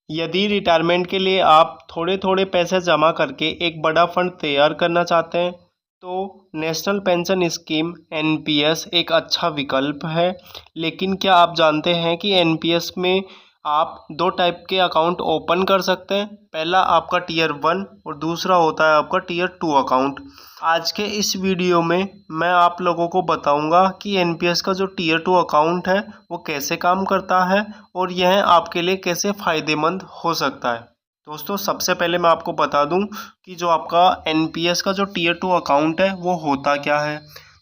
यदि रिटायरमेंट के लिए आप थोड़े थोड़े पैसे जमा करके एक बड़ा फंड तैयार करना चाहते हैं तो नेशनल पेंशन स्कीम एनपीएस एक अच्छा विकल्प है। लेकिन क्या आप जानते हैं कि एनपीएस में आप दो टाइप के अकाउंट ओपन कर सकते हैं। पहला आपका टीयर 1 और दूसरा होता है आपका टीयर 2 अकाउंट। आज के इस वीडियो में मैं आप लोगों को बताऊंगा कि एनपीएस का जो टीयर 2 अकाउंट है वो कैसे काम करता है और यह आपके लिए कैसे फ़ायदेमंद हो सकता है। दोस्तों सबसे पहले मैं आपको बता दूं कि जो आपका एनपीएस का जो टीयर 2 अकाउंट है वो होता क्या है।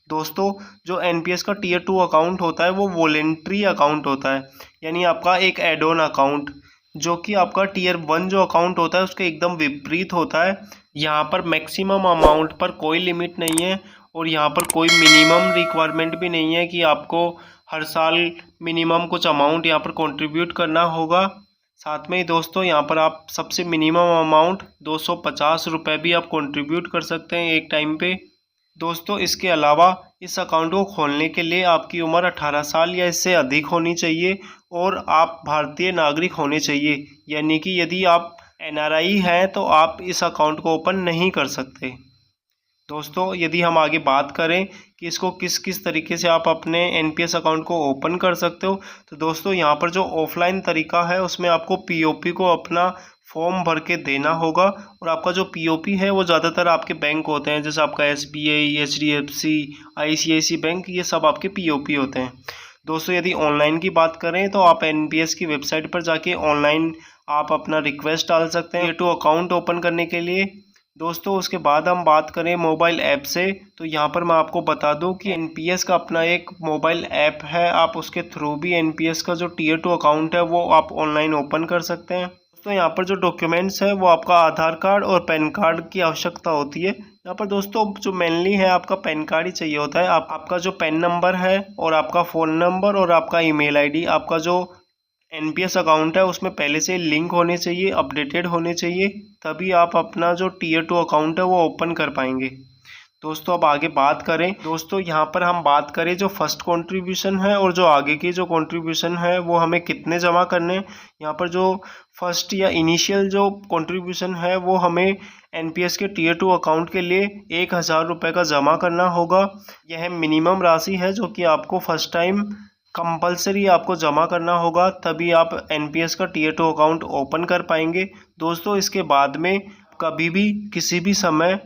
दोस्तों जो एनपीएस का टीयर 2 अकाउंट होता है वो वॉलेंट्री अकाउंट होता है, यानी आपका एक एड ऑन अकाउंट, जो कि आपका टीयर 1 जो अकाउंट होता है उसके एकदम विपरीत होता है। यहाँ पर मैक्सिमम अमाउंट पर कोई लिमिट नहीं है और यहाँ पर कोई मिनिमम रिक्वायरमेंट भी नहीं है कि आपको हर साल मिनिमम कुछ अमाउंट यहाँ पर कंट्रीब्यूट करना होगा। साथ में ही दोस्तों यहाँ पर आप सबसे मिनिमम अमाउंट 250 रुपये भी आप कंट्रीब्यूट कर सकते हैं एक टाइम पे। दोस्तों इसके अलावा इस अकाउंट को खोलने के लिए आपकी उम्र 18 साल या इससे अधिक होनी चाहिए और आप भारतीय नागरिक होने चाहिए, यानी कि यदि आप एनआरआई हैं तो आप इस अकाउंट को ओपन नहीं कर सकते। दोस्तों यदि हम आगे बात करें कि इसको किस किस तरीके से आप अपने एनपीएस अकाउंट को ओपन कर सकते हो, तो दोस्तों यहाँ पर जो ऑफलाइन तरीका है उसमें आपको पीओपी को अपना फॉर्म भर के देना होगा और आपका जो पीओपी है वो ज़्यादातर आपके बैंक होते हैं, जैसे आपका एसबीआई, एचडीएफसी, आईसीआईसी बैंक, ये सब आपके पीओपी होते हैं। दोस्तों यदि ऑनलाइन की बात करें तो आप एनपीएस की वेबसाइट पर जाके ऑनलाइन आप अपना रिक्वेस्ट डाल सकते हैं टू अकाउंट ओपन करने के लिए। दोस्तों उसके बाद हम बात करें मोबाइल ऐप से, तो यहाँ पर मैं आपको बता दूं कि एनपीएस का अपना एक मोबाइल ऐप है, आप उसके थ्रू भी एनपीएस का जो टीयर 2 अकाउंट है वो आप ऑनलाइन ओपन कर सकते हैं। दोस्तों यहाँ पर जो डॉक्यूमेंट्स है वो आपका आधार कार्ड और पैन कार्ड की आवश्यकता होती है। यहाँ पर दोस्तों जो मेनली है आपका पैन कार्ड ही चाहिए होता है। आपका जो पैन नंबर है और आपका फ़ोन नंबर और आपका ईमेल आईडी, आपका जो एनपीएस अकाउंट है उसमें पहले से लिंक होने चाहिए, अपडेटेड होने चाहिए, तभी आप अपना जो टीयर 2 अकाउंट है वो ओपन कर पाएंगे। दोस्तों अब आगे बात करें, दोस्तों यहाँ पर हम बात करें जो फर्स्ट कंट्रीब्यूशन है और जो आगे की जो कंट्रीब्यूशन है वो हमें कितने जमा करने हैं। यहाँ पर जो फर्स्ट या इनिशियल जो कंट्रीब्यूशन है वो हमें एनपीएस के टीयर 2 अकाउंट के लिए 1000 रुपये का जमा करना होगा। यह मिनिमम राशि है जो कि आपको फर्स्ट टाइम कंपलसरी आपको जमा करना होगा, तभी आप एनपीएस का टीयर 2 अकाउंट ओपन कर पाएंगे। दोस्तों इसके बाद में कभी भी किसी भी समय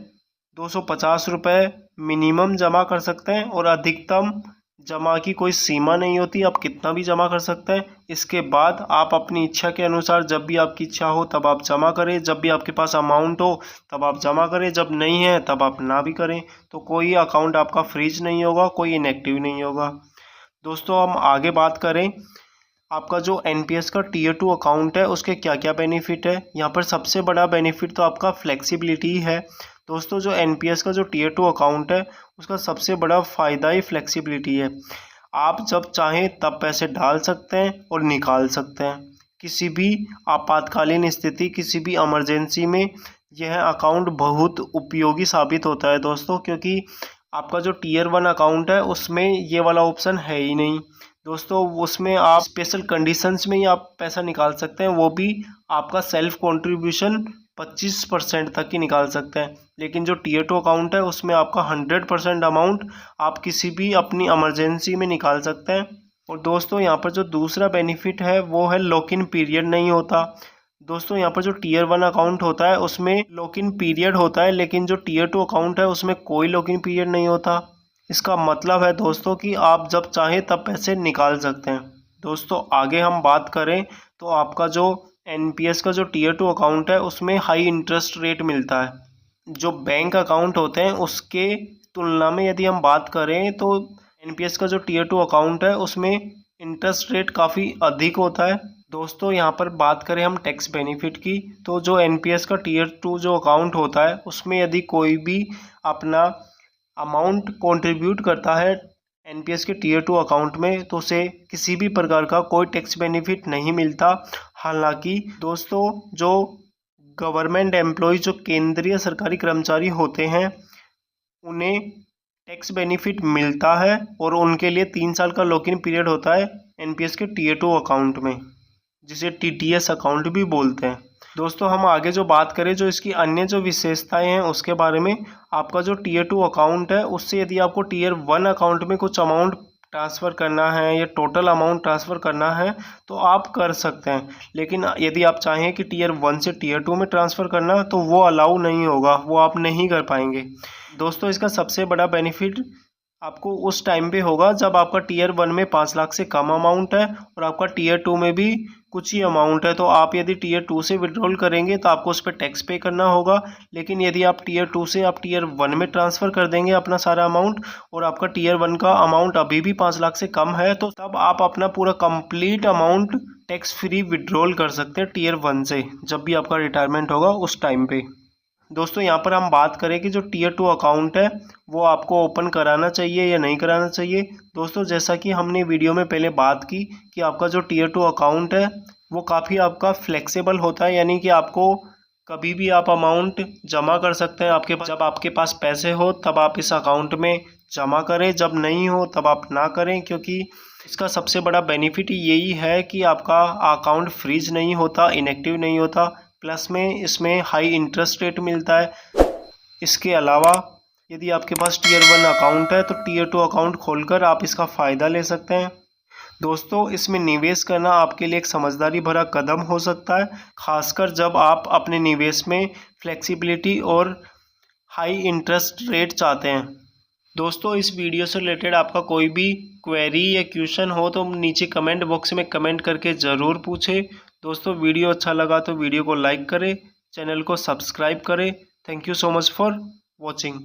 250 रुपये मिनिमम जमा कर सकते हैं और अधिकतम जमा की कोई सीमा नहीं होती, आप कितना भी जमा कर सकते हैं। इसके बाद आप अपनी इच्छा के अनुसार जब भी आपकी इच्छा हो तब आप जमा करें, जब भी आपके पास अमाउंट हो तब आप जमा करें, जब नहीं है तब आप ना भी करें। तो कोई अकाउंट आपका फ्रीज नहीं होगा, कोई इनएक्टिव नहीं होगा। दोस्तों हम आगे बात करें, आपका जो एनपीएस का टीयर 2 अकाउंट है उसके क्या क्या बेनिफिट है। यहाँ पर सबसे बड़ा बेनिफिट तो आपका फ्लेक्सिबिलिटी है। दोस्तों जो एनपीएस का जो टीयर 2 अकाउंट है उसका सबसे बड़ा फ़ायदा ही फ्लेक्सिबिलिटी है। आप जब चाहें तब पैसे डाल सकते हैं और निकाल सकते हैं। किसी भी आपातकालीन स्थिति, किसी भी इमरजेंसी में यह अकाउंट बहुत उपयोगी साबित होता है दोस्तों, क्योंकि आपका जो टीयर 1 अकाउंट है उसमें ये वाला ऑप्शन है ही नहीं। दोस्तों उसमें आप स्पेशल कंडीशंस में ही आप पैसा निकाल सकते हैं, वो भी आपका सेल्फ कंट्रीब्यूशन 25% तक ही निकाल सकते हैं। लेकिन जो टीयर 2 अकाउंट है उसमें आपका 100% अमाउंट आप किसी भी अपनी इमरजेंसी में निकाल सकते हैं। और दोस्तों यहाँ पर जो दूसरा बेनिफिट है वो है लॉक इन पीरियड नहीं होता। दोस्तों यहाँ पर जो टीयर 1 अकाउंट होता है उसमें लॉक इन पीरियड होता है, लेकिन जो टीयर 2 अकाउंट है उसमें कोई लॉक इन पीरियड नहीं होता। इसका मतलब है दोस्तों कि आप जब चाहें तब पैसे निकाल सकते हैं। दोस्तों आगे हम बात करें तो आपका जो एनपीएस का जो टीयर 2 अकाउंट है उसमें हाई इंटरेस्ट रेट मिलता है। जो बैंक अकाउंट होते हैं उसके तुलना में यदि हम बात करें तो एनपीएस का जो टीयर 2 अकाउंट है उसमें इंटरेस्ट रेट काफ़ी अधिक होता है। दोस्तों यहाँ पर बात करें हम टैक्स बेनिफिट की, तो जो एनपीएस का टीयर 2 जो अकाउंट होता है उसमें यदि कोई भी अपना अमाउंट कंट्रीब्यूट करता है एनपीएस के टीयर 2 अकाउंट में तो उसे किसी भी प्रकार का कोई टैक्स बेनिफिट नहीं मिलता। हालांकि दोस्तों जो गवर्नमेंट एम्प्लॉय, जो केंद्रीय सरकारी कर्मचारी होते हैं, उन्हें टैक्स बेनिफिट मिलता है और उनके लिए 3 साल का लॉक इन पीरियड होता है एनपीएस के टीयर 2 अकाउंट में। जिसे TTS अकाउंट भी बोलते हैं। दोस्तों हम आगे जो बात करें जो इसकी अन्य जो विशेषताएं हैं उसके बारे में, आपका जो टीयर 2 अकाउंट है उससे यदि आपको टीयर 1 अकाउंट में कुछ अमाउंट ट्रांसफ़र करना है या टोटल अमाउंट ट्रांसफ़र करना है तो आप कर सकते हैं, लेकिन यदि आप चाहें कि टीयर 1 से टीयर 2 में ट्रांसफ़र करना तो वो अलाउ नहीं होगा, वो आप नहीं कर पाएंगे। दोस्तों इसका सबसे बड़ा बेनिफिट आपको उस टाइम पे होगा जब आपका टीयर 1 में 5 लाख से कम अमाउंट है और आपका टीयर 2 में भी कुछ ही अमाउंट है, तो आप यदि टीयर 2 से विड्रॉल करेंगे तो आपको उस पर टैक्स पे करना होगा। लेकिन यदि आप टीयर 2 से आप टीयर 1 में ट्रांसफ़र कर देंगे अपना सारा अमाउंट और आपका टीयर 1 का अमाउंट अभी भी 5 लाख से कम है, तो तब आप अपना पूरा complete amount tax free withdrawal कर सकते हैं टीयर 1 से, जब भी आपका रिटायरमेंट होगा उस टाइम पे। दोस्तों यहाँ पर हम बात करें कि जो टीयर 2 अकाउंट है वो आपको ओपन कराना चाहिए या नहीं कराना चाहिए। दोस्तों जैसा कि हमने वीडियो में पहले बात की कि आपका जो टीयर 2 अकाउंट है वो काफ़ी आपका फ्लेक्सिबल होता है, यानी कि आपको कभी भी आप अमाउंट जमा कर सकते हैं। आपके पास जब आपके पास पैसे हो तब आप इस अकाउंट में जमा करें, जब नहीं हो तब आप ना करें, क्योंकि इसका सबसे बड़ा बेनिफिट यही है कि आपका अकाउंट फ्रीज नहीं होता, इनएक्टिव नहीं होता, प्लस में इसमें हाई इंटरेस्ट रेट मिलता है। इसके अलावा यदि आपके पास टीयर 1 अकाउंट है तो टीयर 2 अकाउंट खोलकर आप इसका फ़ायदा ले सकते हैं। दोस्तों इसमें निवेश करना आपके लिए एक समझदारी भरा कदम हो सकता है, खासकर जब आप अपने निवेश में फ्लेक्सिबिलिटी और हाई इंटरेस्ट रेट चाहते हैं। दोस्तों इस वीडियो से रिलेटेड आपका कोई भी क्वेरी या क्वेश्चन हो तो नीचे कमेंट बॉक्स में कमेंट करके ज़रूर पूछें। दोस्तों वीडियो अच्छा लगा तो वीडियो को लाइक करें, चैनल को सब्सक्राइब करें। Thank you so much for watching.